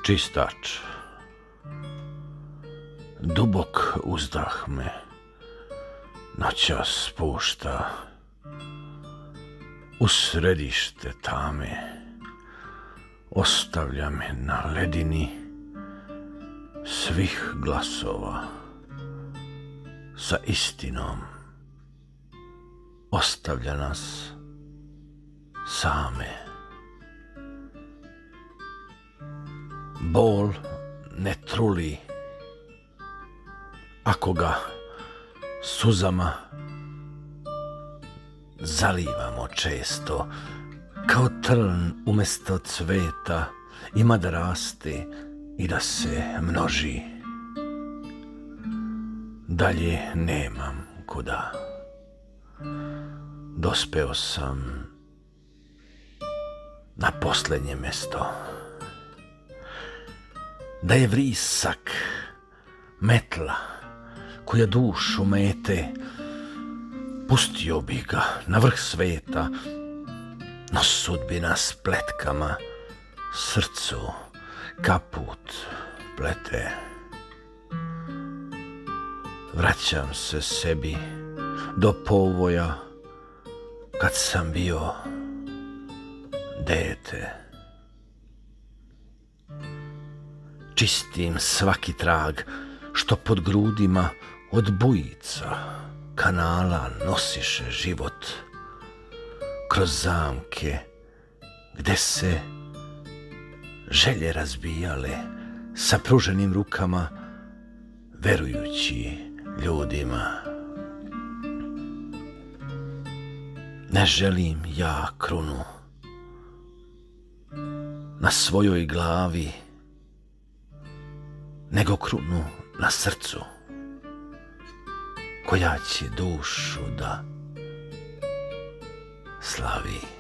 Čistač. Dubok uzdah me noćas spušta u središte tame, ostavlja me na ledini svih glasova, sa istinom ostavlja nas same. Bol ne truli ako ga suzama zalivamo često, kao trn umjesto cveta ima da raste i da se množi. Dalje nemam kuda, dospeo sam na posljednje mjesto. Da je vrisak metla koja dušu mete, pustio bi ga na vrh sveta, no sudbina s pletkama srcu kaput plete. Vraćam se sebi do povoja kad sam bio dete. Čistim svaki trag što pod grudima od bujica kanala nosiše život, kroz zamke gde se želje razbijale sa pruženim rukama, verujući ljudima. Ne želim ja krunu na svojoj glavi, nego krunu na srcu koja će dušu da slavi.